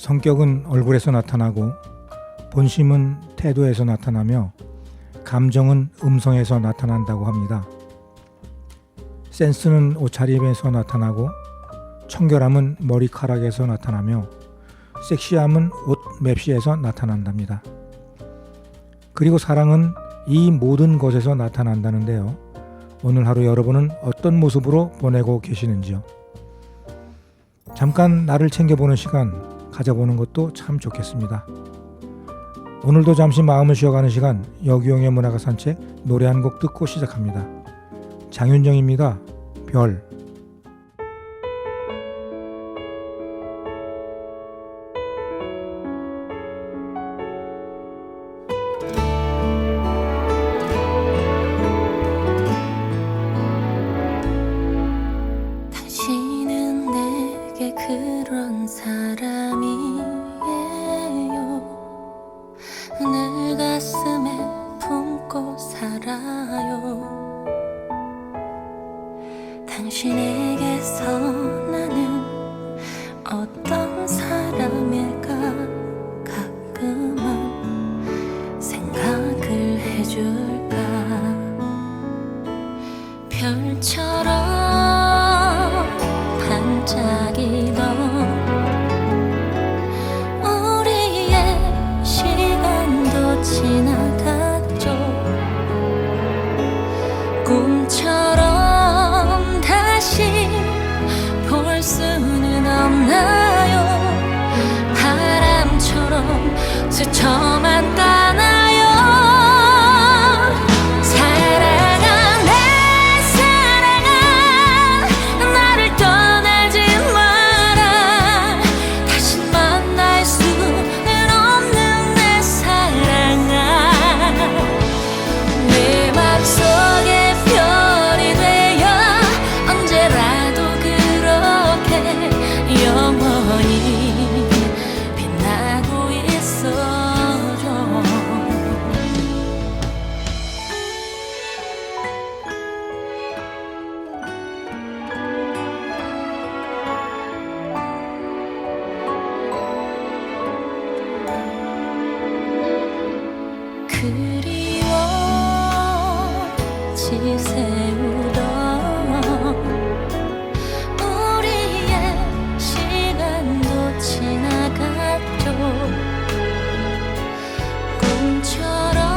성격은 얼굴에서 나타나고 본심은 태도에서 나타나며 감정은 음성에서 나타난다고 합니다. 센스는 옷차림에서 나타나고 청결함은 머리카락에서 나타나며 섹시함은 옷 맵시에서 나타난답니다. 그리고 사랑은 이 모든 것에서 나타난다는데요. 오늘 하루 여러분은 어떤 모습으로 보내고 계시는지요? 잠깐 나를 챙겨보는 시간 가져보는 것도 참 좋겠습니다. 오늘도 잠시 마음을 쉬어가는 시간, 여기용의 문화가 산책, 노래 한 곡 듣고 시작합니다. 장윤정입니다. 별. 당신은 내게 그런 사람이에요. 늘 가슴에 품고 살아요. 당신에게서 나는 어떤 사람일까 가끔은 생각을 해줄까. 별처럼 반짝이던 우리의 시간도 지나갔죠. 꿈처럼 다시 볼 수는 없나요? 바람처럼 스쳐만 가나요? 사랑아 내 사랑아 나를 떠나지 마라. 다시 만날 수는 없는 내 사랑아. 내 맘속에 별이 되어 언제라도 그렇게 영원히 빛나고 있어줘. 그리워 지새우던 우리의 시간도 지나갔죠. 꿈처럼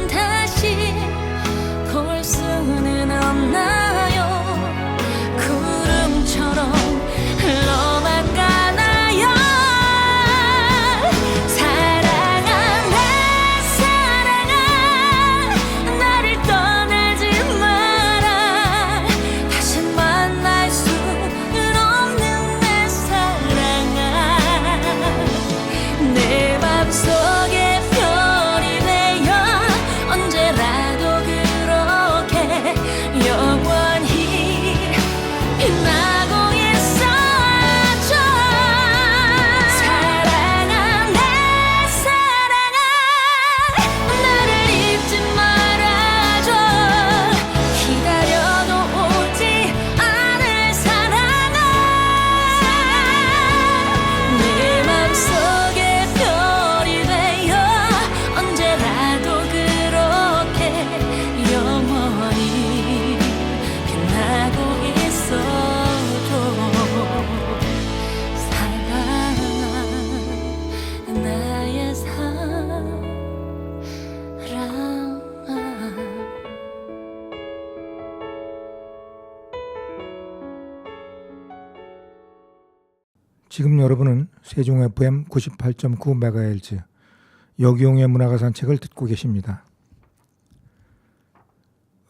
다시 볼 수는 없나요? 구름처럼 흘러만 가나요? 사랑아 내 사랑아 나를 떠나지 마라. 다시 만날 수는 없는 내 사랑아. 내 맘속에 별이 되어 언제라도 그렇게 영원히 빛나고 있어줘. 사랑아 내 사랑아 나를 잊지 말아줘. 기다려도 오지 않을 사랑아. 내 맘속에 별이 되어 언제라도 그렇게 영원히 빛나고 있어줘. 사랑아 나의 사랑아. 지금 여러분은 세종 FM 98.9MHz 여기용의 문화가 산책을 듣고 계십니다.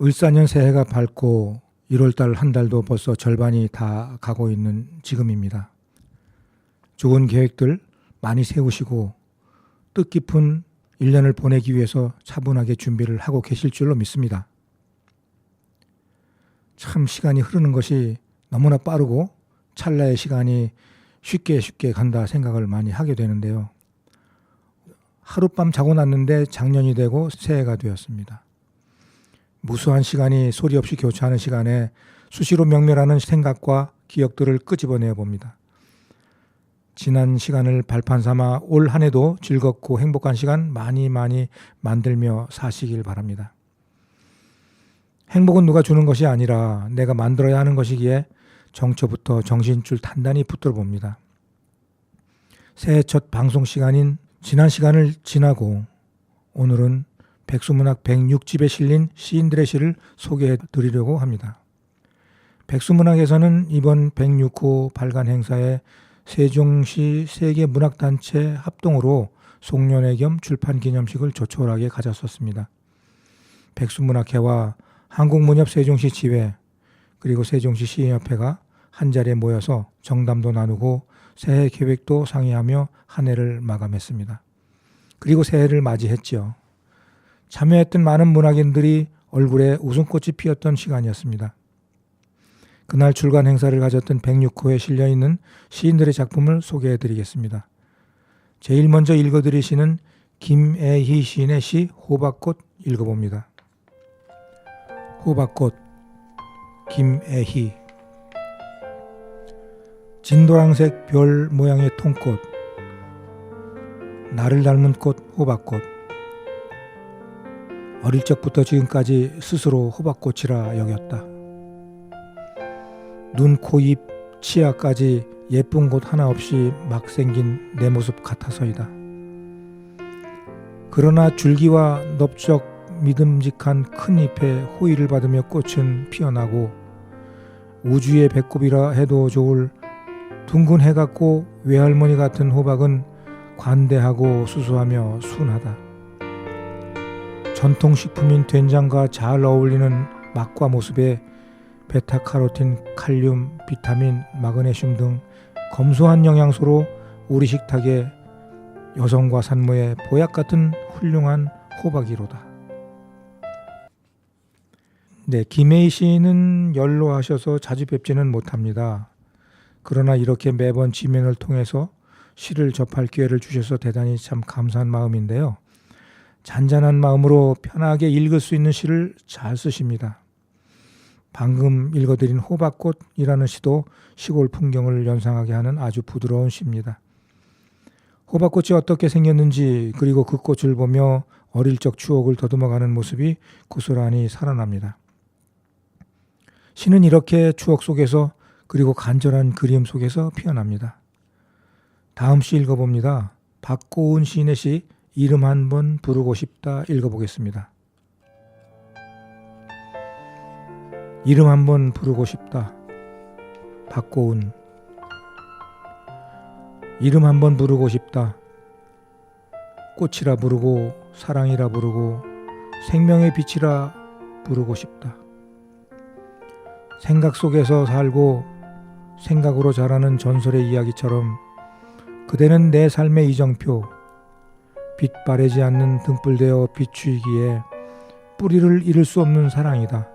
을사년 새해가 밝고 1월달 한 달도 벌써 절반이 다 가고 있는 지금입니다. 좋은 계획들 많이 세우시고 뜻깊은 1년을 보내기 위해서 차분하게 준비를 하고 계실 줄로 믿습니다. 참 시간이 흐르는 것이 너무나 빠르고 찰나의 시간이 쉽게 간다 생각을 많이 하게 되는데요. 하룻밤 자고 났는데 작년이 되고 새해가 되었습니다. 무수한 시간이 소리 없이 교차하는 시간에 수시로 명멸하는 생각과 기억들을 끄집어내어 봅니다. 지난 시간을 발판 삼아 올 한 해도 즐겁고 행복한 시간 많이 만들며 사시길 바랍니다. 행복은 누가 주는 것이 아니라 내가 만들어야 하는 것이기에 정초부터 정신줄 단단히 붙들어 봅니다. 새해 첫 방송 시간인 지난 시간을 지나고 오늘은 백수문학 106집에 실린 시인들의 시를 소개해 드리려고 합니다. 백수문학에서는 이번 106호 발간 행사에 세종시 세계문학단체 합동으로 송년회 겸 출판 기념식을 조촐하게 가졌었습니다. 백수문학회와 한국문협 세종시 지회 그리고 세종시 시인협회가 한자리에 모여서 정담도 나누고 새해 계획도 상의하며 한 해를 마감했습니다. 그리고 새해를 맞이했죠. 참여했던 많은 문학인들이 얼굴에 웃음꽃이 피었던 시간이었습니다. 그날 출간 행사를 가졌던 106호에 실려있는 시인들의 작품을 소개해드리겠습니다. 제일 먼저 읽어드릴 시는 김애희 시인의 시 호박꽃 읽어봅니다. 호박꽃 김애희. 진도랑색 별 모양의 통꽃, 나를 닮은 꽃 호박꽃. 어릴 적부터 지금까지 스스로 호박꽃이라 여겼다. 눈, 코, 입, 치아까지 예쁜 곳 하나 없이 막 생긴 내 모습 같아서이다. 그러나 줄기와 넓적 믿음직한 큰 잎에 호의를 받으며 꽃은 피어나고 우주의 배꼽이라 해도 좋을 둥근 해 같고 외할머니 같은 호박은 관대하고 수수하며 순하다. 전통식품인 된장과 잘 어울리는 맛과 모습에 베타카로틴, 칼륨, 비타민, 마그네슘 등 검소한 영양소로 우리 식탁에 여성과 산모의 보약 같은 훌륭한 호박이로다. 네, 김혜희 시인은 연로하셔서 자주 뵙지는 못합니다. 그러나 이렇게 매번 지면을 통해서 시를 접할 기회를 주셔서 대단히 참 감사한 마음인데요. 잔잔한 마음으로 편하게 읽을 수 있는 시를 잘 쓰십니다. 방금 읽어드린 호박꽃이라는 시도 시골 풍경을 연상하게 하는 아주 부드러운 시입니다. 호박꽃이 어떻게 생겼는지 그리고 그 꽃을 보며 어릴 적 추억을 더듬어가는 모습이 고스란히 살아납니다. 시는 이렇게 추억 속에서 그리고 간절한 그리움 속에서 피어납니다. 다음 시 읽어봅니다. 박고은 시인의 시 이름 한번 부르고 싶다 읽어보겠습니다. 이름 한번 부르고 싶다. 박고은. 이름 한번 부르고 싶다. 꽃이라 부르고 사랑이라 부르고 생명의 빛이라 부르고 싶다. 생각 속에서 살고 생각으로 자라는 전설의 이야기처럼 그대는 내 삶의 이정표, 빛 바래지 않는 등불되어 비추이기에 뿌리를 잃을 수 없는 사랑이다.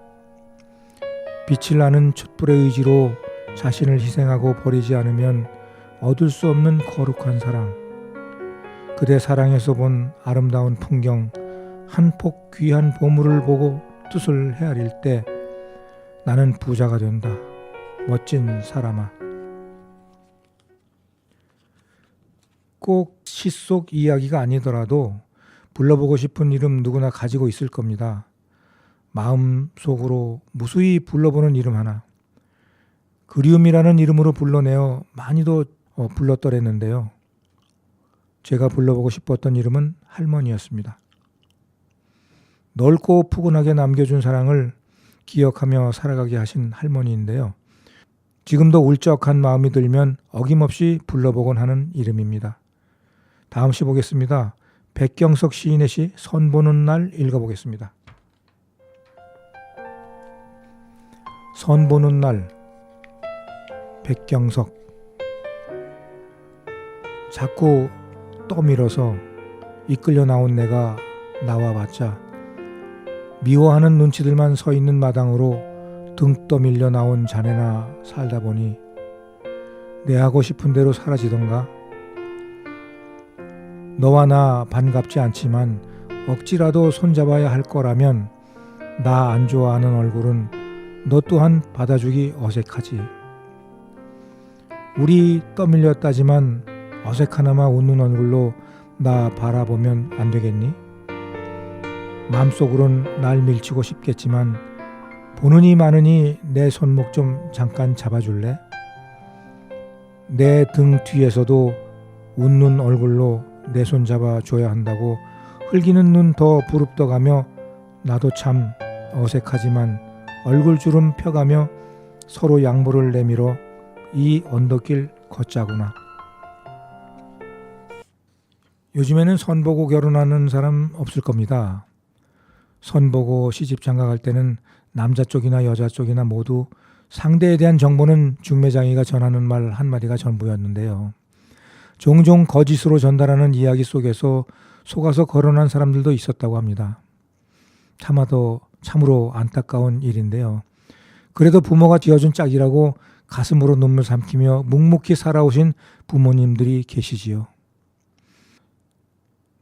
빛을 나는 촛불의 의지로 자신을 희생하고 버리지 않으면 얻을 수 없는 거룩한 사랑. 그대 사랑에서 본 아름다운 풍경, 한 폭 귀한 보물을 보고 뜻을 헤아릴 때 나는 부자가 된다. 멋진 사람아. 꼭 시 속 이야기가 아니더라도 불러보고 싶은 이름 누구나 가지고 있을 겁니다. 마음속으로 무수히 불러보는 이름 하나. 그리움이라는 이름으로 불러내어 많이도 불렀더랬는데요. 제가 불러보고 싶었던 이름은 할머니였습니다. 넓고 푸근하게 남겨준 사랑을 기억하며 살아가게 하신 할머니인데요. 지금도 울적한 마음이 들면 어김없이 불러보곤 하는 이름입니다. 다음 시 보겠습니다. 백경석 시인의 시 선보는 날 읽어보겠습니다. 선보는 날. 백경석. 자꾸 떠밀어서 이끌려 나온 내가 나와봤자 미워하는 눈치들만 서 있는 마당으로 등 떠밀려 나온 자네나 살다 보니 내 하고 싶은 대로 사라지던가. 너와 나 반갑지 않지만 억지라도 손잡아야 할 거라면 나 안 좋아하는 얼굴은 너 또한 받아주기 어색하지. 우리 떠밀렸다지만 어색하나마 웃는 얼굴로 나 바라보면 안 되겠니? 마음속으론 날 밀치고 싶겠지만 보느니 마느니 내 손목 좀 잠깐 잡아줄래? 내 등 뒤에서도 웃는 얼굴로 내 손 잡아줘야 한다고 흘기는 눈 더 부릅떠가며 나도 참 어색하지만 얼굴주름 펴가며 서로 양보를 내밀어 이 언덕길 걷자구나. 요즘에는 선보고 결혼하는 사람 없을 겁니다. 선보고 시집 장가갈 때는 남자 쪽이나 여자 쪽이나 모두 상대에 대한 정보는 중매장이가 전하는 말 한마디가 전부였는데요. 종종 거짓으로 전달하는 이야기 속에서 속아서 거론한 사람들도 있었다고 합니다. 참으로 안타까운 일인데요. 그래도 부모가 지어준 짝이라고 가슴으로 눈물 삼키며 묵묵히 살아오신 부모님들이 계시지요.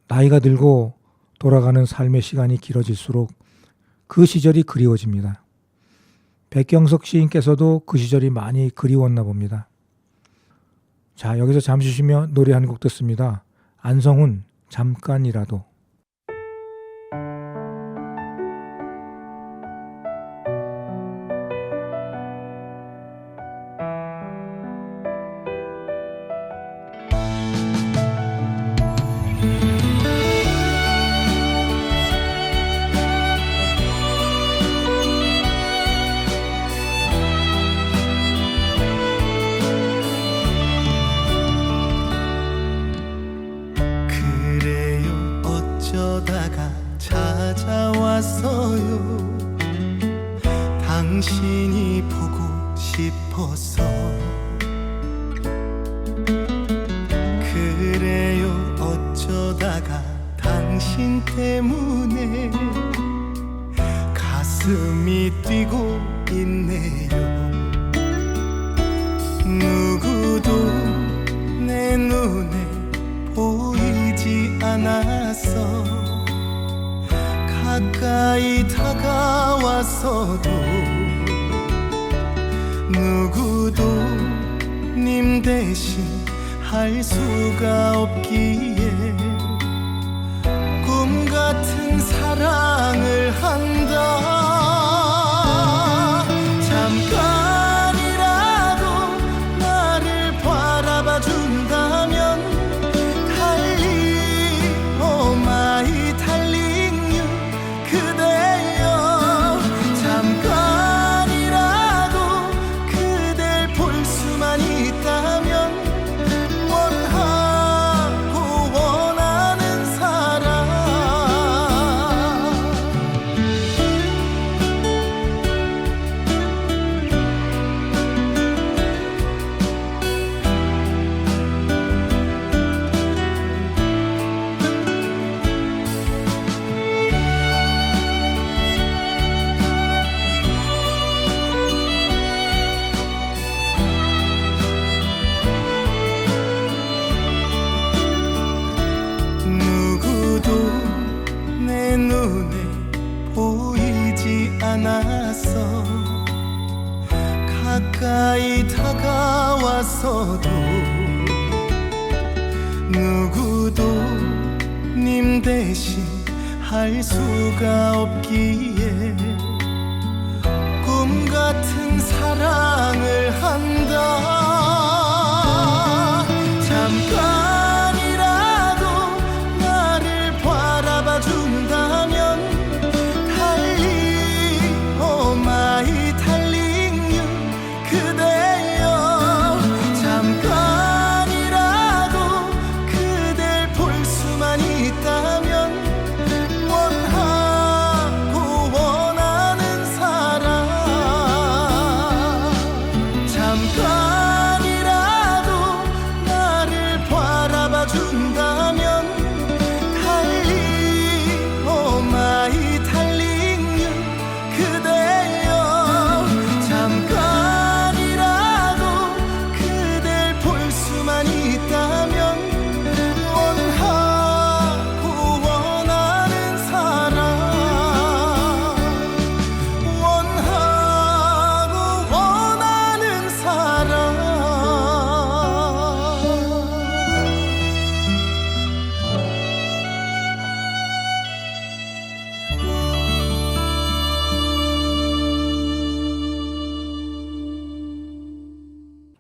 나이가 들고 돌아가는 삶의 시간이 길어질수록 그 시절이 그리워집니다. 백경석 시인께서도 그 시절이 많이 그리웠나 봅니다. 자, 여기서 잠시 쉬며 노래 한 곡 듣습니다. 안성훈, 잠깐이라도. 어쩌다가 찾아왔어요. 당신이 보고 싶어서. 그래요, 어쩌다가 당신 때문에 가슴이 뛰고 있네요. 누구도 내 눈에 보이지 않았어. 가까이 다가와서도 누구도 님 대신 할 수가 없기에 꿈 같은 사랑을 한다. 잠깐이라도 나를 바라봐 준다면 내 눈에 보이지 않았어. 가까이 다가와서도 누구도 님 대신 할 수가 없기에 꿈 같은 사랑을 한다. 잠깐이라도 나를 바라봐 준다면 달리 오마이 달링 유 그대여. 잠깐이라도 그댈 볼 수만 있다면 원하고 원하는 사랑. 잠깐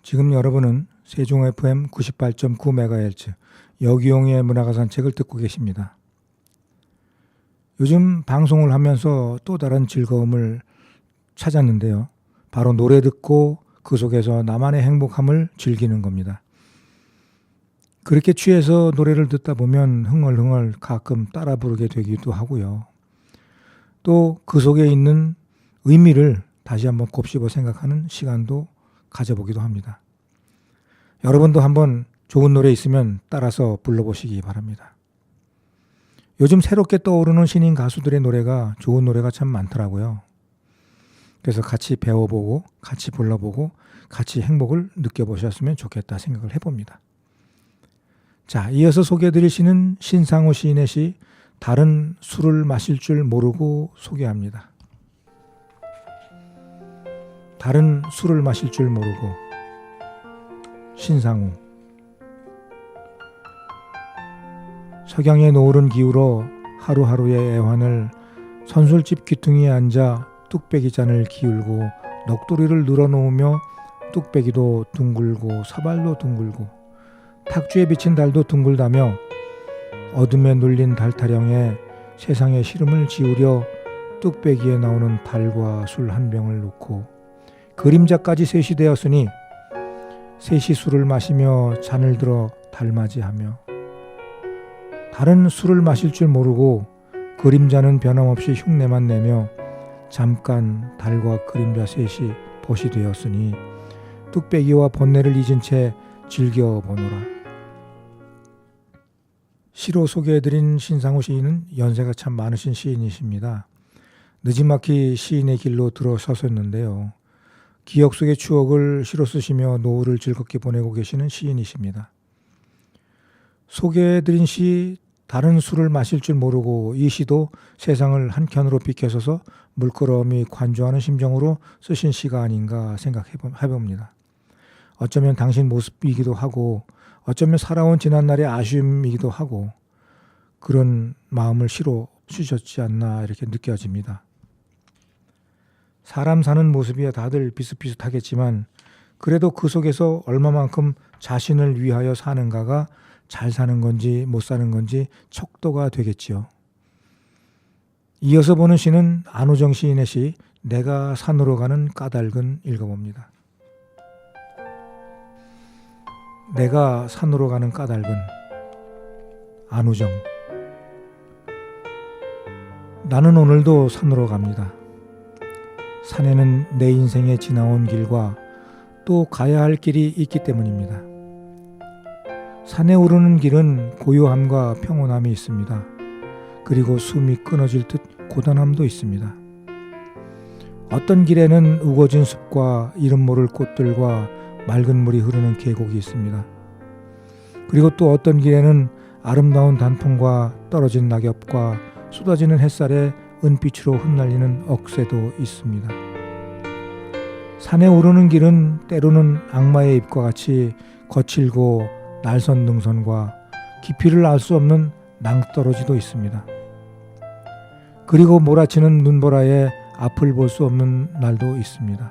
지금 여러분은 세종 FM 98.9MHz 여기용의 문화가산책을 듣고 계십니다. 요즘 방송을 하면서 또 다른 즐거움을 찾았는데요. 바로 노래 듣고 그 속에서 나만의 행복함을 즐기는 겁니다. 그렇게 취해서 노래를 듣다 보면 흥얼흥얼 가끔 따라 부르게 되기도 하고요. 또 그 속에 있는 의미를 다시 한번 곱씹어 생각하는 시간도 가져보기도 합니다. 여러분도 한번 좋은 노래 있으면 따라서 불러보시기 바랍니다. 요즘 새롭게 떠오르는 신인 가수들의 노래가 좋은 노래가 참 많더라고요. 그래서 같이 배워보고 같이 불러보고 같이 행복을 느껴보셨으면 좋겠다 생각을 해봅니다. 자, 이어서 소개해드릴 시는 신상우 시인의 시 다른 술을 마실 줄 모르고 소개합니다. 다른 술을 마실 줄 모르고. 신상우. 석양의 노을은 기울어 하루하루의 애환을 선술집 귀퉁이에 앉아 뚝배기 잔을 기울고 넋두리를 늘어놓으며 뚝배기도 둥글고 사발도 둥글고 탁주에 비친 달도 둥글다며 어둠에 눌린 달 타령에 세상의 시름을 지우려 뚝배기에 나오는 달과 술 한 병을 놓고 그림자까지 셋이 되었으니 셋이 술을 마시며 잔을 들어 달맞이하며 다른 술을 마실 줄 모르고 그림자는 변함없이 흉내만 내며 잠깐 달과 그림자 셋이 벗이 되었으니 뚝배기와 번뇌를 잊은 채 즐겨보노라. 시로 소개해드린 신상우 시인은 연세가 참 많으신 시인이십니다. 느지막이 시인의 길로 들어서셨는데요. 기억 속의 추억을 시로 쓰시며 노후를 즐겁게 보내고 계시는 시인이십니다. 소개해드린 시 다른 술을 마실 줄 모르고 이 시도 세상을 한켠으로 비켜서서 물끄러미 관조하는 심정으로 쓰신 시가 아닌가 생각해봅니다. 어쩌면 당신 모습이기도 하고 어쩌면 살아온 지난날의 아쉬움이기도 하고 그런 마음을 시로 쓰셨지 않나 이렇게 느껴집니다. 사람 사는 모습이야 다들 비슷비슷하겠지만 그래도 그 속에서 얼마만큼 자신을 위하여 사는가가 잘 사는 건지 못 사는 건지 척도가 되겠지요. 이어서 보는 시는 안우정 시인의 시 내가 산으로 가는 까닭은 읽어봅니다. 내가 산으로 가는 까닭은. 안우정. 나는 오늘도 산으로 갑니다. 산에는 내 인생에 지나온 길과 또 가야 할 길이 있기 때문입니다. 산에 오르는 길은 고요함과 평온함이 있습니다. 그리고 숨이 끊어질 듯 고단함도 있습니다. 어떤 길에는 우거진 숲과 이름 모를 꽃들과 맑은 물이 흐르는 계곡이 있습니다. 그리고 또 어떤 길에는 아름다운 단풍과 떨어진 낙엽과 쏟아지는 햇살에 은빛으로 흩날리는 억새도 있습니다. 산에 오르는 길은 때로는 악마의 입과 같이 거칠고 날선 능선과 깊이를 알 수 없는 낭떠러지도 있습니다. 그리고 몰아치는 눈보라에 앞을 볼 수 없는 날도 있습니다.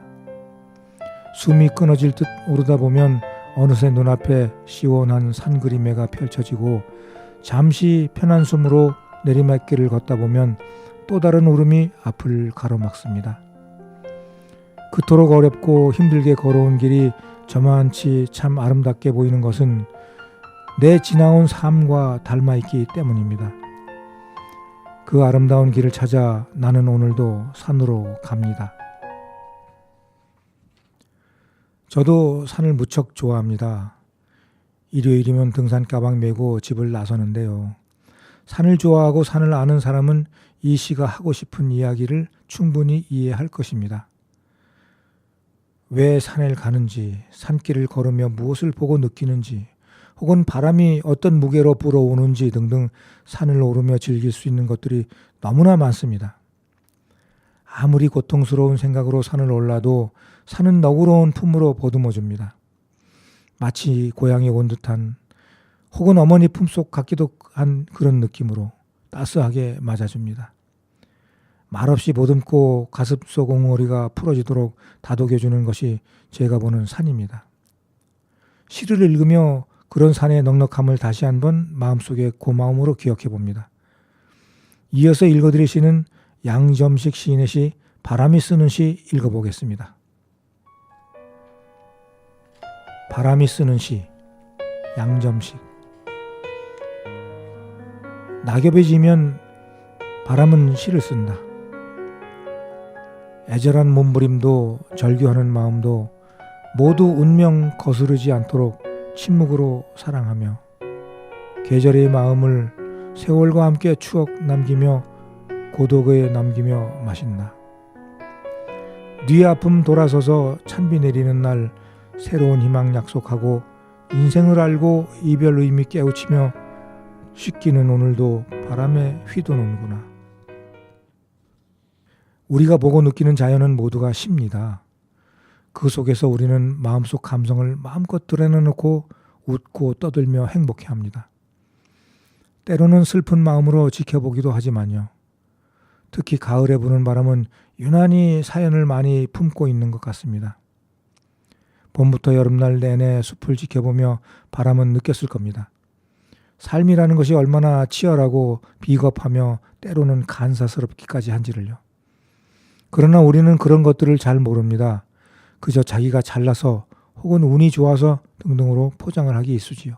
숨이 끊어질 듯 오르다 보면 어느새 눈앞에 시원한 산 그림회가 펼쳐지고 잠시 편한 숨으로 내리막길을 걷다 보면 또 다른 오름이 앞을 가로막습니다. 그토록 어렵고 힘들게 걸어온 길이 저만치 참 아름답게 보이는 것은 내 지나온 삶과 닮아있기 때문입니다. 그 아름다운 길을 찾아 나는 오늘도 산으로 갑니다. 저도 산을 무척 좋아합니다. 일요일이면 등산 가방 메고 집을 나서는데요. 산을 좋아하고 산을 아는 사람은 이 시가 하고 싶은 이야기를 충분히 이해할 것입니다. 왜 산을 가는지, 산길을 걸으며 무엇을 보고 느끼는지, 혹은 바람이 어떤 무게로 불어오는지 등등 산을 오르며 즐길 수 있는 것들이 너무나 많습니다. 아무리 고통스러운 생각으로 산을 올라도 산은 너그러운 품으로 보듬어줍니다. 마치 고향에 온 듯한 혹은 어머니 품속 같기도 한 그런 느낌으로 따스하게 맞아줍니다. 말없이 보듬고 가슴속 옹호리가 풀어지도록 다독여주는 것이 제가 보는 산입니다. 시를 읽으며 그런 산의 넉넉함을 다시 한번 마음속에 고마움으로 기억해 봅니다. 이어서 읽어드릴 시는 양점식 시인의 시 바람이 쓰는 시 읽어보겠습니다. 바람이 쓰는 시 양점식. 낙엽이 지면 바람은 시를 쓴다. 애절한 몸부림도 절규하는 마음도 모두 운명 거스르지 않도록 침묵으로 사랑하며 계절의 마음을 세월과 함께 추억 남기며 고독에 남기며 마신다. 네 아픔 돌아서서 찬비 내리는 날 새로운 희망 약속하고 인생을 알고 이별 의미 깨우치며 씻기는 오늘도 바람에 휘도는구나. 우리가 보고 느끼는 자연은 모두가 시입니다. 그 속에서 우리는 마음속 감성을 마음껏 드러내놓고 웃고 떠들며 행복해합니다. 때로는 슬픈 마음으로 지켜보기도 하지만요. 특히 가을에 부는 바람은 유난히 사연을 많이 품고 있는 것 같습니다. 봄부터 여름날 내내 숲을 지켜보며 바람은 느꼈을 겁니다. 삶이라는 것이 얼마나 치열하고 비겁하며 때로는 간사스럽기까지 한지를요. 그러나 우리는 그런 것들을 잘 모릅니다. 그저 자기가 잘나서 혹은 운이 좋아서 등등으로 포장을 하기 일쑤지요.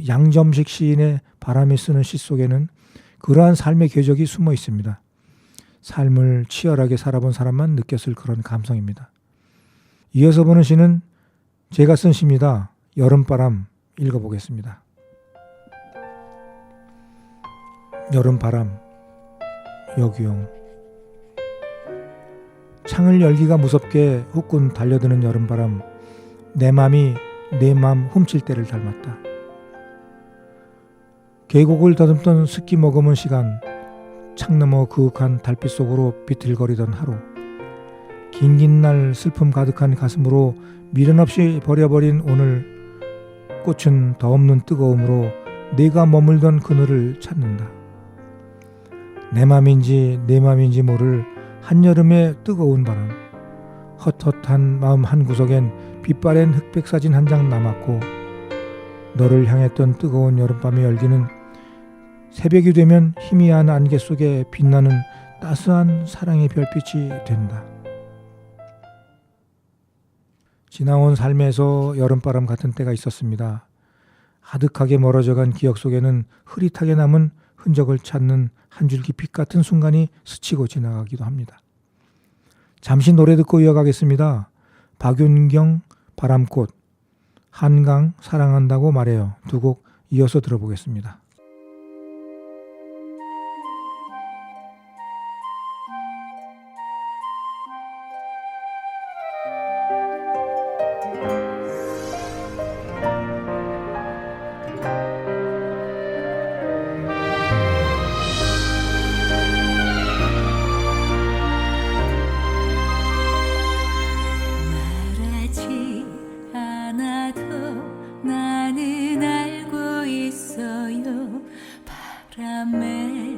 양점식 시인의 바람이 쓰는 시 속에는 그러한 삶의 궤적이 숨어 있습니다. 삶을 치열하게 살아본 사람만 느꼈을 그런 감성입니다. 이어서 보는 시는 제가 쓴 시입니다. 여름바람 읽어보겠습니다. 여름바람 여규용. 창을 열기가 무섭게 후끈 달려드는 여름바람, 내 맘이 내 맘 훔칠 때를 닮았다. 계곡을 더듬던 습기 머금은 시간, 창 너머 그윽한 달빛 속으로 비틀거리던 하루, 긴긴 날 슬픔 가득한 가슴으로 미련 없이 버려버린 오늘, 꽃은 더 없는 뜨거움으로 내가 머물던 그늘을 찾는다. 내 맘인지 내 맘인지 모를 한여름의 뜨거운 바람, 헛헛한 마음 한구석엔 빛바랜 흑백 사진 한 장 남았고 너를 향했던 뜨거운 여름밤의 열기는 새벽이 되면 희미한 안개 속에 빛나는 따스한 사랑의 별빛이 된다. 지나온 삶에서 여름바람 같은 때가 있었습니다. 아득하게 멀어져간 기억 속에는 흐릿하게 남은 흔적을 찾는 한 줄기 빛 같은 순간이 스치고 지나가기도 합니다. 잠시 노래 듣고 이어가겠습니다. 박윤경 바람꽃, 한강 사랑한다고 말해요. 두 곡 이어서 들어보겠습니다. 말하지 않아도 나는 알고 있어요. 바람에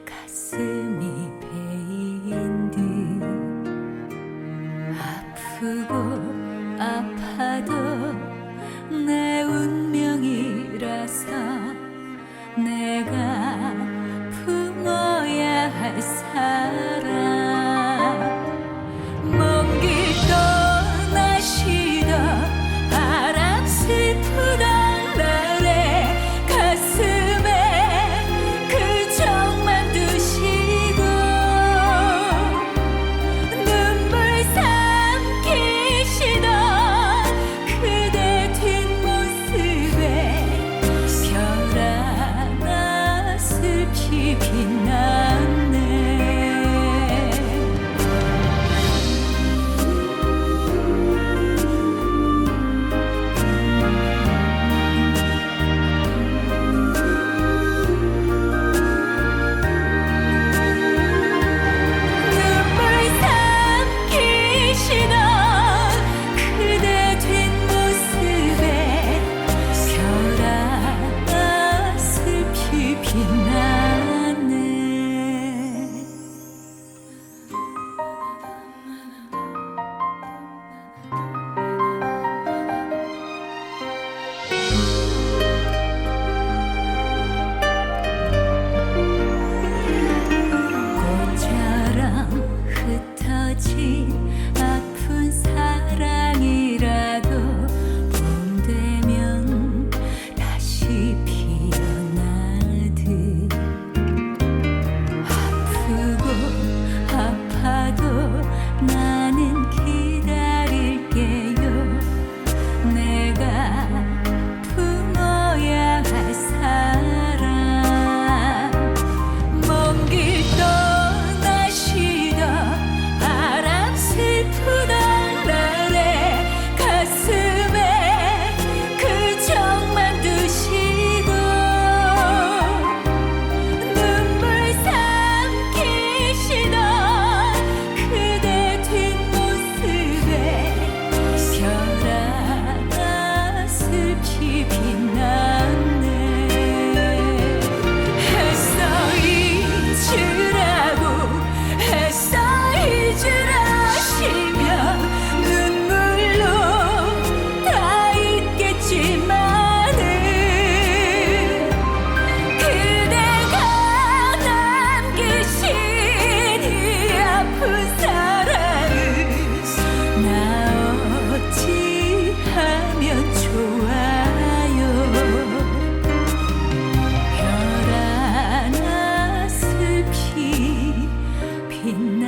가슴이 베인 듯 아프고 아파도 내 운명이라서 내가 품어야 할 사랑, 먼 길 떠나시던 바람 슬프던 날에 가슴에 그 정만 두시고 눈물 삼키시던 아픈 사랑이라도 봄 되면 다시 피어나듯 아프고 아파도 나는 기다릴게요. 내가 품어야 할 사랑 먼 길 떠나시던 바람 슬프던 날에 가슴에 그 정만 두시고 눈물 삼키시던 그대 뒷모습에 별 하나 슬피 빛났네. 애써 잊으라고 애써 잊으라시면 눈물로 다 잊겠지만은 그대가 남기신 이 아픈 사랑을 나 어찌하면 좋아요. 별 하나 슬피 빛나네.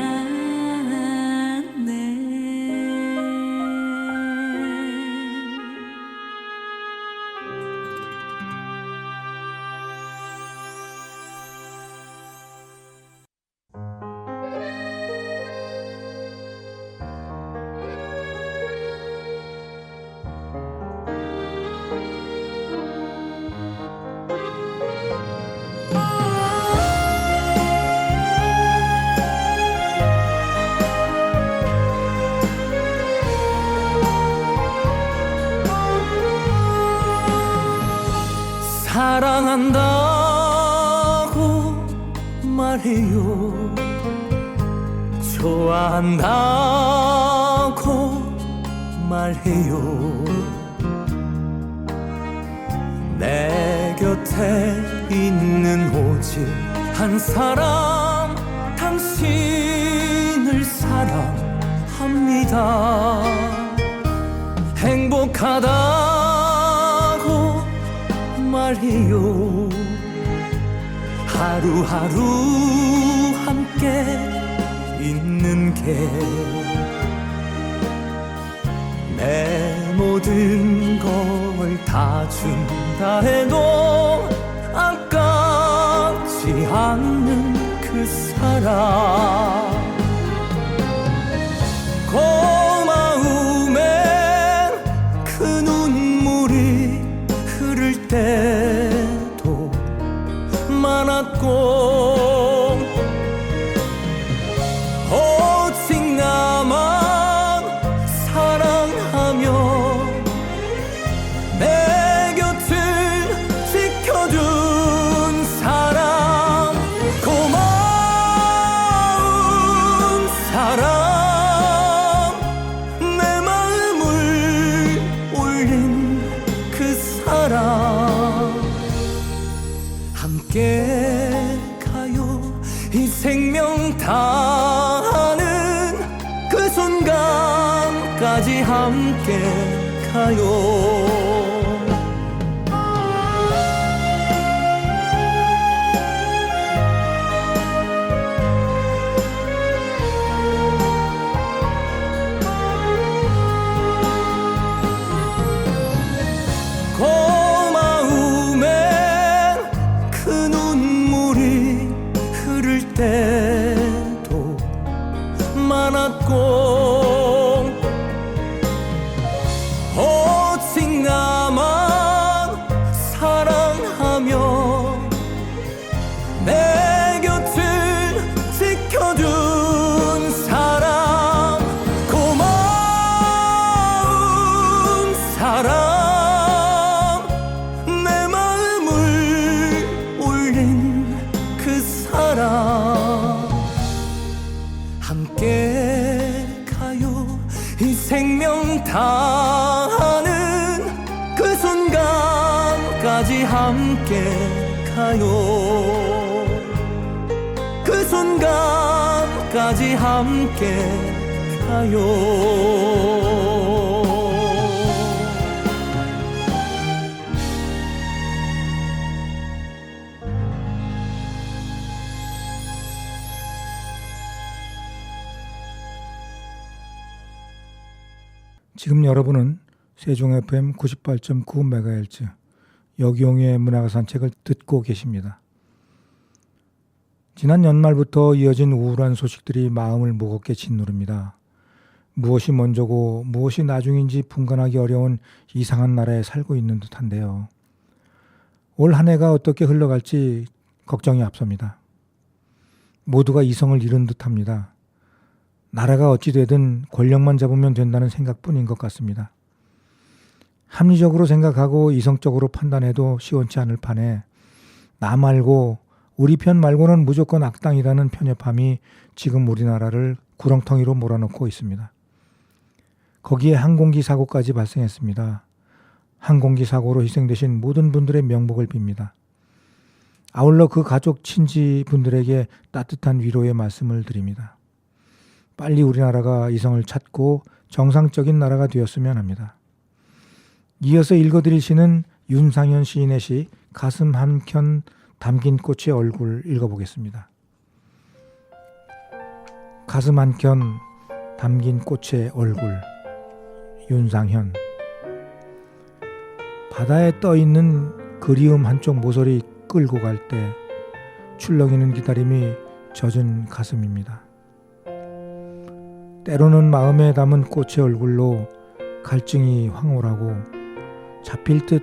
사랑한다고 말해요. 좋아한다고 말해요. 내 곁에 있는 오직 한 사람, 당신을 사랑합니다. 행복하다고 말해요. 하루하루 함께 있는 게 내 모든 걸 다 준다 해도 아깝지 않는 그 사랑. 고마움엔 그 눈물이 흐를 때도 많았고 오직 나만 사랑하며 내 곁을 지켜준 사람. 고마운 사람, 내 마음을 울린 그 사람. 함께 가요. 이 생명 다하는 그 순간까지 함께 가요. 고마움엔 그 눈물이 흐를 때도 많았고 오직 나만 사랑하며 내 곁을 지켜준 사람. 고마운 사람, 내 마음을 울린 그 사람. 함께 가요. 이 생명 다하는 그 순간까지 함께 가요. 그 순간까지 함께 지금 여러분은 세종 FM 98.9MHz 여기용의 문화가 산책을 듣고 계십니다. 지난 연말부터 이어진 우울한 소식들이 마음을 무겁게 짓누릅니다. 무엇이 먼저고 무엇이 나중인지 분간하기 어려운 이상한 나라에 살고 있는 듯한데요. 올 한 해가 어떻게 흘러갈지 걱정이 앞섭니다. 모두가 이성을 잃은 듯합니다. 나라가 어찌 되든 권력만 잡으면 된다는 생각뿐인 것 같습니다. 합리적으로 생각하고 이성적으로 판단해도 시원치 않을 판에 나 말고 우리 편 말고는 무조건 악당이라는 편협함이 지금 우리나라를 구렁텅이로 몰아넣고 있습니다. 거기에 항공기 사고까지 발생했습니다. 항공기 사고로 희생되신 모든 분들의 명복을 빕니다. 아울러 그 가족 친지 분들에게 따뜻한 위로의 말씀을 드립니다. 빨리 우리나라가 이성을 찾고 정상적인 나라가 되었으면 합니다. 이어서 읽어드릴 시는 윤상현 시인의 시 가슴 한켠 담긴 꽃의 얼굴 읽어보겠습니다. 가슴 한켠 담긴 꽃의 얼굴. 윤상현. 바다에 떠있는 그리움 한쪽 모서리 끌고 갈 때 출렁이는 기다림이 젖은 가슴입니다. 때로는 마음에 담은 꽃의 얼굴로 갈증이 황홀하고 잡힐 듯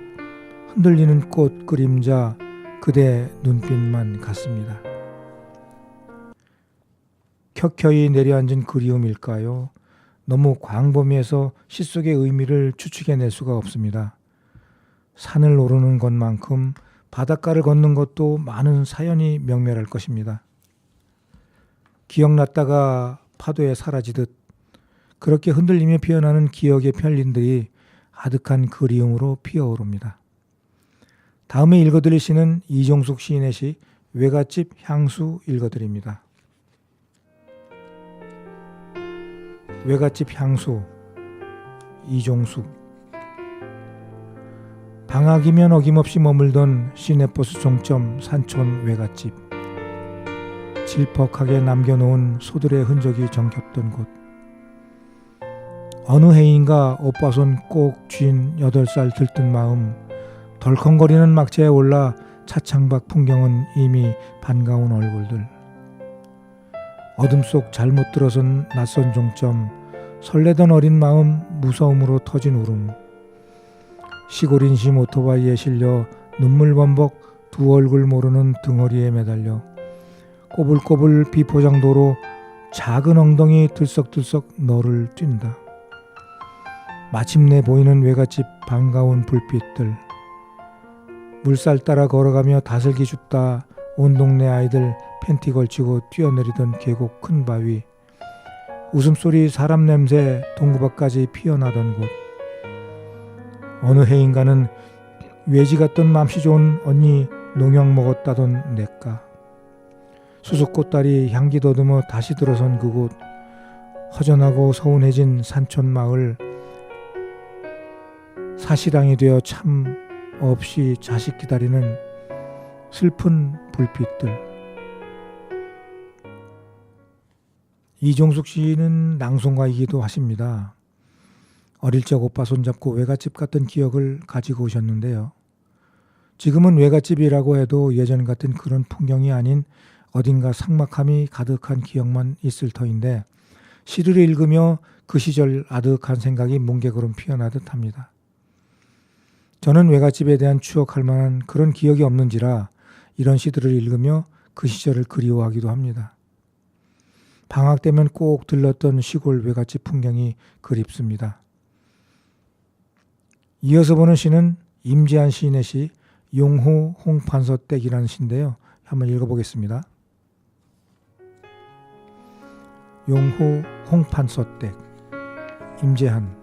흔들리는 꽃 그림자 그대 눈빛만 같습니다. 켜켜이 내려앉은 그리움일까요? 너무 광범위해서 시 속의 의미를 추측해낼 수가 없습니다. 산을 오르는 것만큼 바닷가를 걷는 것도 많은 사연이 명멸할 것입니다. 기억났다가 파도에 사라지듯 그렇게 흔들리며 피어나는 기억의 편린들이 아득한 그리움으로 피어오릅니다. 다음에 읽어드릴 시는 이종숙 시인의 시 외갓집 향수 읽어드립니다. 외갓집 향수. 이종숙. 방학이면 어김없이 머물던 시내버스 종점 산촌 외갓집. 질퍽하게 남겨놓은 소들의 흔적이 정겹던 곳. 어느 해인가 오빠손 꼭 쥔 8살 들뜬 마음, 덜컹거리는 막차에 올라 차창 밖 풍경은 이미 반가운 얼굴들. 어둠 속 잘못 들어선 낯선 종점, 설레던 어린 마음 무서움으로 터진 울음. 시골 인심 오토바이에 실려 눈물 범벅 두 얼굴 모르는 등허리에 매달려 꼬불꼬불 비포장도로 작은 엉덩이 들썩들썩 너를 뛴다. 마침내 보이는 외갓집 반가운 불빛들. 물살 따라 걸어가며 다슬기 줍다 온 동네 아이들 팬티 걸치고 뛰어내리던 계곡 큰 바위. 웃음소리 사람 냄새 동구박까지 피어나던 곳. 어느 해인가는 외지 같던 맘씨 좋은 언니 농약 먹었다던 냇가. 수수꽃다리 향기 더듬어 다시 들어선 그곳. 허전하고 서운해진 산촌 마을. 사시당이 되어 참 없이 자식 기다리는 슬픈 불빛들. 이종숙 씨는 낭송가이기도 하십니다. 어릴 적 오빠 손잡고 외갓집 갔던 기억을 가지고 오셨는데요. 지금은 외갓집이라고 해도 예전 같은 그런 풍경이 아닌 어딘가 삭막함이 가득한 기억만 있을 터인데 시를 읽으며 그 시절 아득한 생각이 뭉게구름 피어나듯 합니다. 저는 외갓집에 대한 추억할 만한 그런 기억이 없는지라 이런 시들을 읽으며 그 시절을 그리워하기도 합니다. 방학 때면 꼭 들렀던 시골 외갓집 풍경이 그립습니다. 이어서 보는 시는 임재한 시인의 시 용호 홍판서댁이라는 시인데요. 한번 읽어보겠습니다. 용호 홍판서댁. 임재한.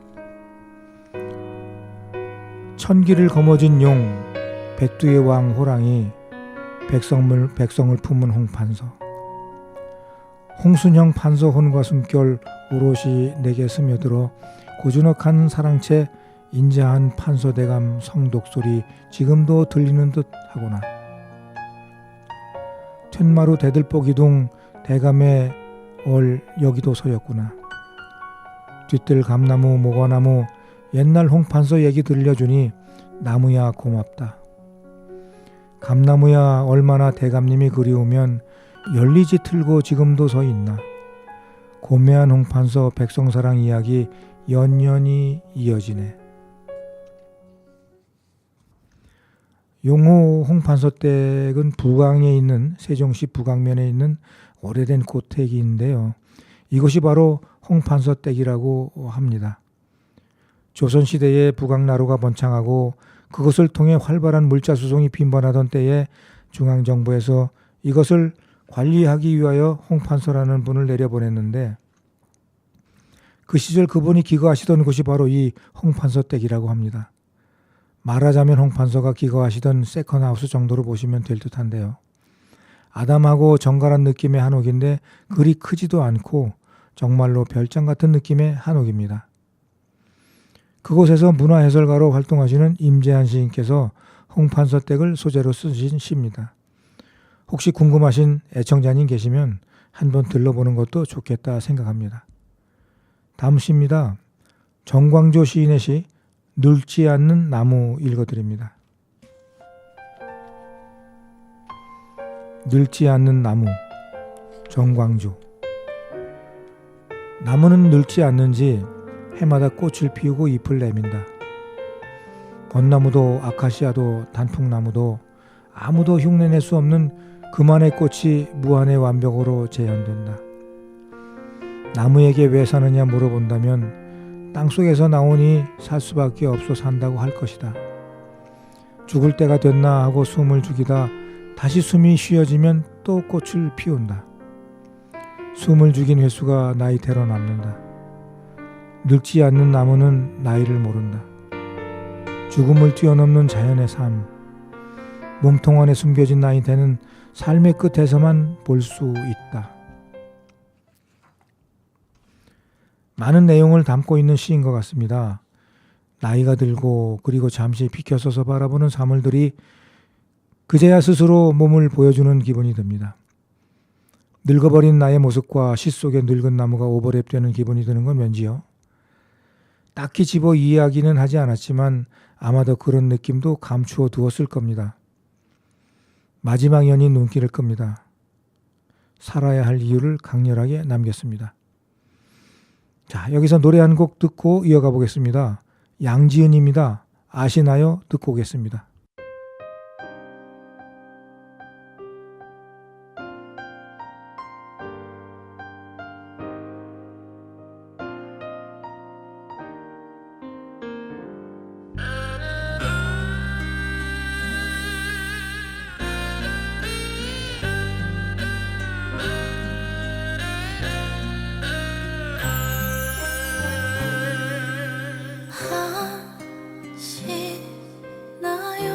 천기를 거머쥔 용, 백두의 왕 호랑이, 백성을 품은 홍판서. 홍순형 판서 혼과 숨결 오롯이 내게 스며들어 고즈넉한 사랑채 인자한 판서대감 성독소리 지금도 들리는 듯 하구나. 툇마루 대들보기둥 대감의 얼 여기도 서였구나. 뒤뜰 감나무 모과나무 옛날 홍판서 얘기 들려주니 나무야 고맙다. 감나무야 얼마나 대감님이 그리우면 열리지 틀고 지금도 서 있나. 고매한 홍판서 백성사랑 이야기 연연히 이어지네. 용호 홍판서 댁은 부강에 있는 세종시 부강면에 있는 오래된 고택인데요. 이것이 바로 홍판서 댁이라고 합니다. 조선시대에 부강나루가 번창하고 그것을 통해 활발한 물자수송이 빈번하던 때에 중앙정부에서 이것을 관리하기 위하여 홍판서라는 분을 내려보냈는데 그 시절 그분이 기거하시던 곳이 바로 이 홍판서 댁이라고 합니다. 말하자면 홍판서가 기거하시던 세컨하우스 정도로 보시면 될 듯한데요. 아담하고 정갈한 느낌의 한옥인데 그리 크지도 않고 정말로 별장 같은 느낌의 한옥입니다. 그곳에서 문화해설가로 활동하시는 임재한 시인께서 홍판서 댁을 소재로 쓰신 시입니다. 혹시 궁금하신 애청자님 계시면 한번 들러보는 것도 좋겠다 생각합니다. 다음 시입니다. 정광조 시인의 시 늙지 않는 나무 읽어드립니다. 늙지 않는 나무 정광조. 나무는 늙지 않는지 해마다 꽃을 피우고 잎을 내민다. 벚나무도 아카시아도 단풍나무도 아무도 흉내낼 수 없는 그만의 꽃이 무한의 완벽으로 재현된다. 나무에게 왜 사느냐 물어본다면 땅속에서 나오니 살 수밖에 없어 산다고 할 것이다. 죽을 때가 됐나 하고 숨을 죽이다 다시 숨이 쉬어지면 또 꽃을 피운다. 숨을 죽인 횟수가 나이대로 남는다. 늙지 않는 나무는 나이를 모른다. 죽음을 뛰어넘는 자연의 삶, 몸통 안에 숨겨진 나이대는 삶의 끝에서만 볼 수 있다. 많은 내용을 담고 있는 시인 것 같습니다. 나이가 들고 그리고 잠시 비켜서서 바라보는 사물들이 그제야 스스로 몸을 보여주는 기분이 듭니다. 늙어버린 나의 모습과 시 속의 늙은 나무가 오버랩되는 기분이 드는 건 왠지요. 딱히 집어 이해하기는 하지 않았지만 아마도 그런 느낌도 감추어 두었을 겁니다. 마지막 연인 눈길을 끕니다. 살아야 할 이유를 강렬하게 남겼습니다. 자, 여기서 노래 한 곡 듣고 이어가 보겠습니다. 양지은입니다. 아시나요? 듣고 오겠습니다. 아시나요?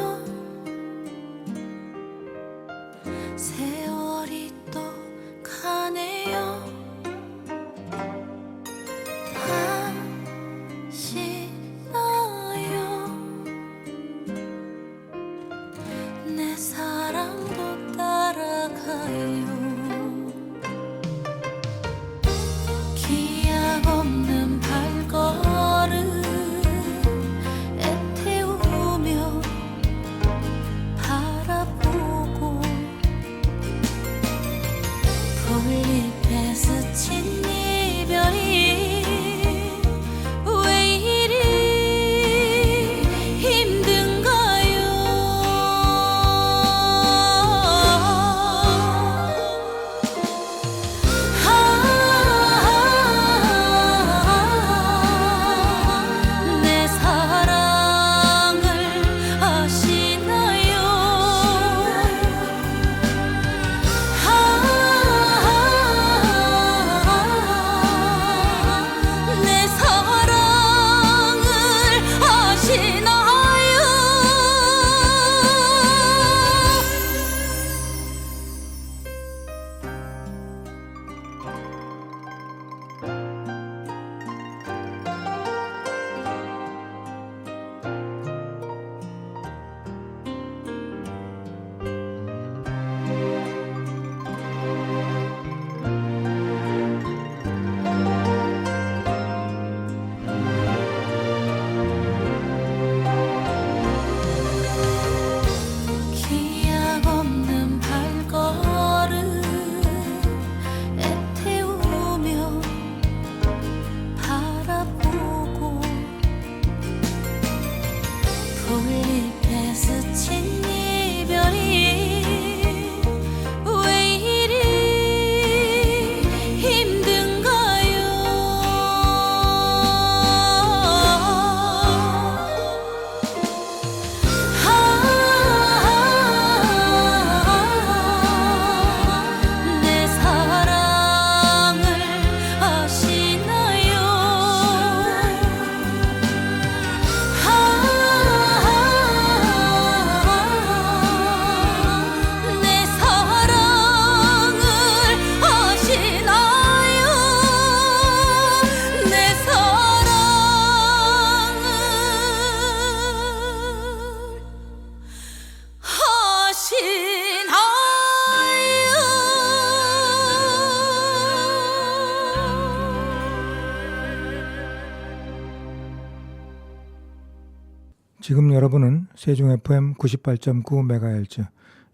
지금 여러분은 세종 FM 98.9MHz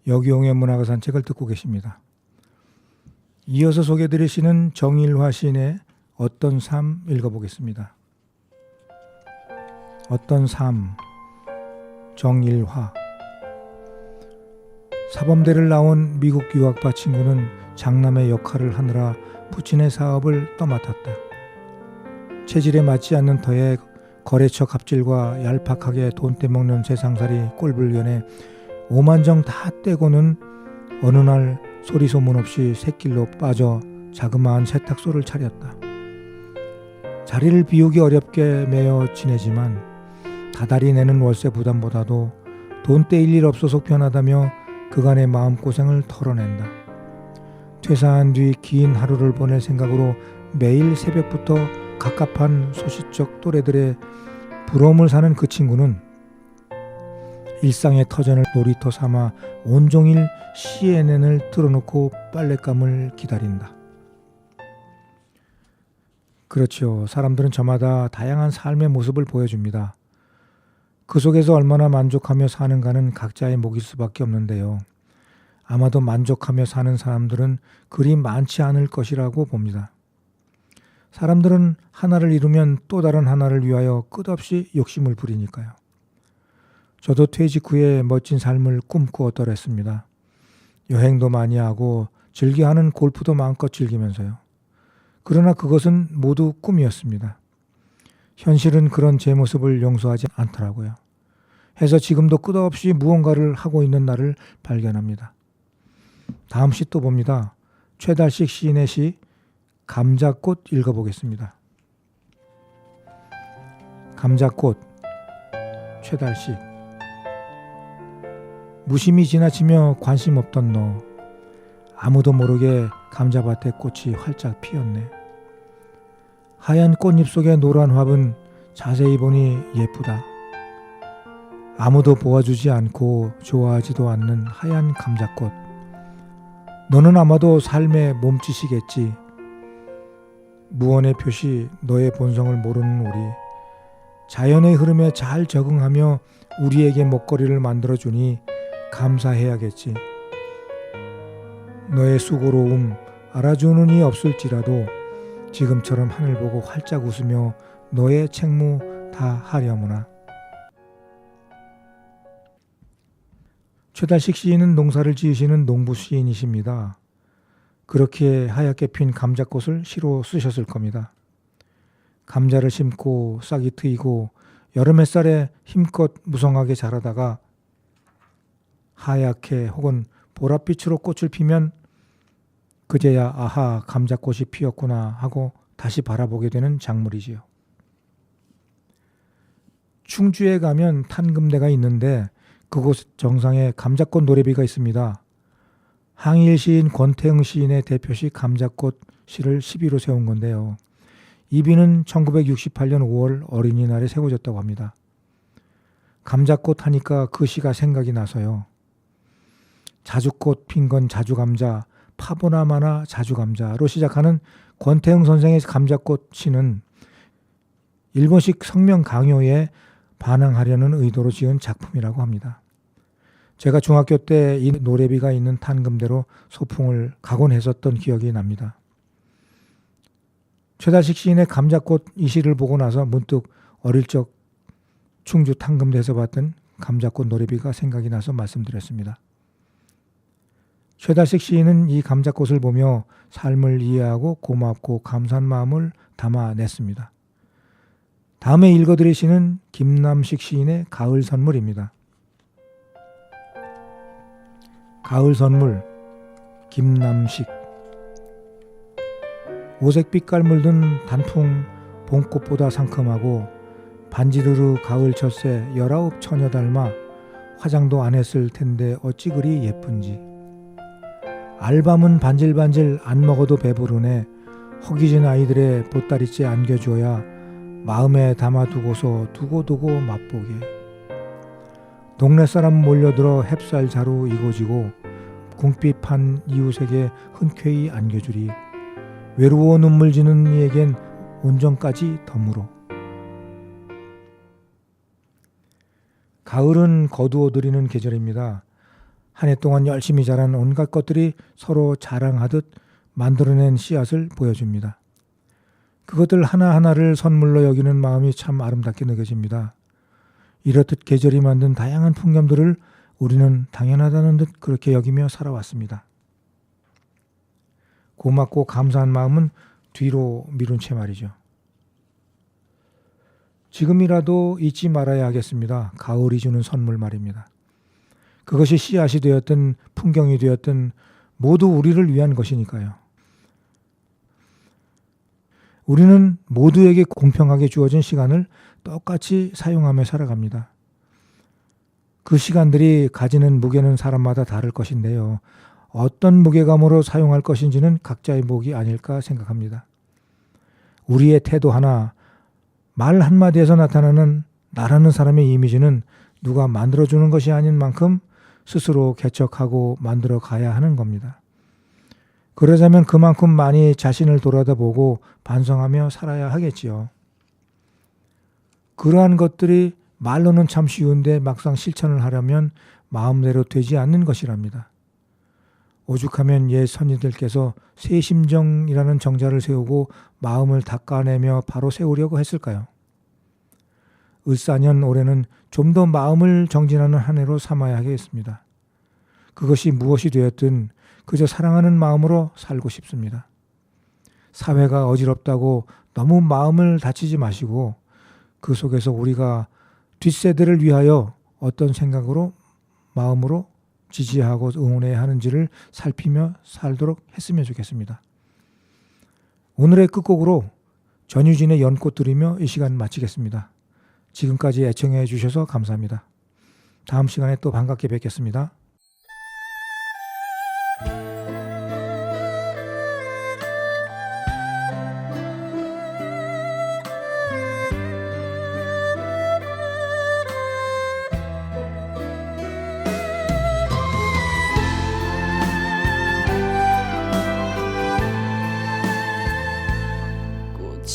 여기용의 문학의 산책을 듣고 계십니다. 이어서 소개해드리시는 정일화 시인의 어떤 삶 읽어보겠습니다. 어떤 삶, 정일화. 사범대를 나온 미국 유학파 친구는 장남의 역할을 하느라 부친의 사업을 떠맡았다. 체질에 맞지 않는 터에 거래처 갑질과 얄팍하게 돈 떼먹는 세상살이 꼴불견에 오만정 다 떼고는 어느 날 소리 소문 없이 샛길로 빠져 자그마한 세탁소를 차렸다. 자리를 비우기 어렵게 매여 지내지만 다달이 내는 월세 부담보다도 돈 떼일 일 없어서 편하다며 그간의 마음고생을 털어낸다. 퇴사한 뒤 긴 하루를 보낼 생각으로 매일 새벽부터 갑갑한 소시적 또래들의 부러움을 사는 그 친구는 일상의 터전을 놀이터 삼아 온종일 CNN을 틀어놓고 빨랫감을 기다린다. 그렇죠. 사람들은 저마다 다양한 삶의 모습을 보여줍니다. 그 속에서 얼마나 만족하며 사는가는 각자의 몫일 수밖에 없는데요. 아마도 만족하며 사는 사람들은 그리 많지 않을 것이라고 봅니다. 사람들은 하나를 이루면 또 다른 하나를 위하여 끝없이 욕심을 부리니까요. 저도 퇴직 후에 멋진 삶을 꿈꾸었더랬습니다. 여행도 많이 하고 즐겨하는 골프도 마음껏 즐기면서요. 그러나 그것은 모두 꿈이었습니다. 현실은 그런 제 모습을 용서하지 않더라고요. 해서 지금도 끝없이 무언가를 하고 있는 나를 발견합니다. 다음 시 또 봅니다. 최달식 시인의 시 감자꽃 읽어보겠습니다. 감자꽃, 최달식. 무심히 지나치며 관심 없던 너, 아무도 모르게 감자밭에 꽃이 활짝 피었네. 하얀 꽃잎 속의 노란 화분 자세히 보니 예쁘다. 아무도 보아주지 않고 좋아하지도 않는 하얀 감자꽃. 너는 아마도 삶의 몸짓이겠지. 무언의 표시 너의 본성을 모르는 우리. 자연의 흐름에 잘 적응하며 우리에게 먹거리를 만들어주니 감사해야겠지. 너의 수고로움 알아주는 이 없을지라도 지금처럼 하늘 보고 활짝 웃으며 너의 책무 다 하려무나. 최달식 시인은 농사를 지으시는 농부 시인이십니다. 그렇게 하얗게 핀 감자꽃을 시로 쓰셨을 겁니다. 감자를 심고 싹이 트이고 여름 햇살에 힘껏 무성하게 자라다가 하얗게 혹은 보랏빛으로 꽃을 피면 그제야 아하 감자꽃이 피었구나 하고 다시 바라보게 되는 작물이지요. 충주에 가면 탄금대가 있는데 그곳 정상에 감자꽃 노래비가 있습니다. 항일 시인 권태흥 시인의 대표시 감자꽃 시를 시비로 세운 건데요. 이 비는 1968년 5월 어린이날에 세워졌다고 합니다. 감자꽃 하니까 그 시가 생각이 나서요. 자주꽃 핀 건 자주감자, 파보나 마나 자주감자로 시작하는 권태흥 선생의 감자꽃 시는 일본식 성명 강요에 반항하려는 의도로 지은 작품이라고 합니다. 제가 중학교 때 이 노래비가 있는 탄금대로 소풍을 가곤 했었던 기억이 납니다. 최달식 시인의 감자꽃 이 시를 보고 나서 문득 어릴 적 충주 탄금대에서 봤던 감자꽃 노래비가 생각이 나서 말씀드렸습니다. 최달식 시인은 이 감자꽃을 보며 삶을 이해하고 고맙고 감사한 마음을 담아냈습니다. 다음에 읽어드릴 시는 김남식 시인의 가을 선물입니다. 가을 선물, 김남식. 오색 빛깔 물든 단풍 봄꽃보다 상큼하고 반지르르 가을 첫새 19 처녀 닮아 화장도 안 했을 텐데 어찌 그리 예쁜지. 알밤은 반질반질 안 먹어도 배부르네. 허기진 아이들의 보따리째 안겨줘야 마음에 담아두고서 두고두고 맛보게. 동네 사람 몰려들어 햅쌀 자루 이고지고 궁빛 판 이웃에게 흔쾌히 안겨주리. 외로워 눈물 지는 이에겐 온정까지 덤으로. 가을은 거두어 들이는 계절입니다. 한 해 동안 열심히 자란 온갖 것들이 서로 자랑하듯 만들어낸 씨앗을 보여줍니다. 그것들 하나하나를 선물로 여기는 마음이 참 아름답게 느껴집니다. 이렇듯 계절이 만든 다양한 풍경들을 우리는 당연하다는 듯 그렇게 여기며 살아왔습니다. 고맙고 감사한 마음은 뒤로 미룬 채 말이죠. 지금이라도 잊지 말아야 하겠습니다. 가을이 주는 선물 말입니다. 그것이 씨앗이 되었든 풍경이 되었든 모두 우리를 위한 것이니까요. 우리는 모두에게 공평하게 주어진 시간을 똑같이 사용하며 살아갑니다. 그 시간들이 가지는 무게는 사람마다 다를 것인데요. 어떤 무게감으로 사용할 것인지는 각자의 몫이 아닐까 생각합니다. 우리의 태도 하나, 말 한마디에서 나타나는 나라는 사람의 이미지는 누가 만들어주는 것이 아닌 만큼 스스로 개척하고 만들어 가야 하는 겁니다. 그러자면 그만큼 많이 자신을 돌아다보고 반성하며 살아야 하겠지요. 그러한 것들이 말로는 참 쉬운데 막상 실천을 하려면 마음대로 되지 않는 것이랍니다. 오죽하면 옛 선지들께서 새심정이라는 정자를 세우고 마음을 닦아내며 바로 세우려고 했을까요? 을사년 올해는 좀 더 마음을 정진하는 한 해로 삼아야 하겠습니다. 그것이 무엇이 되었든 그저 사랑하는 마음으로 살고 싶습니다. 사회가 어지럽다고 너무 마음을 다치지 마시고 그 속에서 우리가 뒷세대를 위하여 어떤 생각으로 마음으로 지지하고 응원해야 하는지를 살피며 살도록 했으면 좋겠습니다. 오늘의 끝곡으로 전유진의 연꽃 들으며 이 시간 마치겠습니다. 지금까지 애청해 주셔서 감사합니다. 다음 시간에 또 반갑게 뵙겠습니다.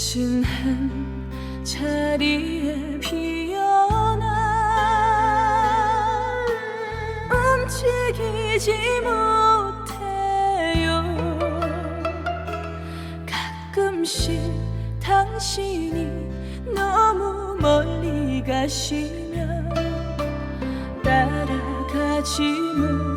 꽃은 한 자리에 피어나 움직이지 못해요. 가끔씩 당신이 너무 멀리 가시면 따라가지 못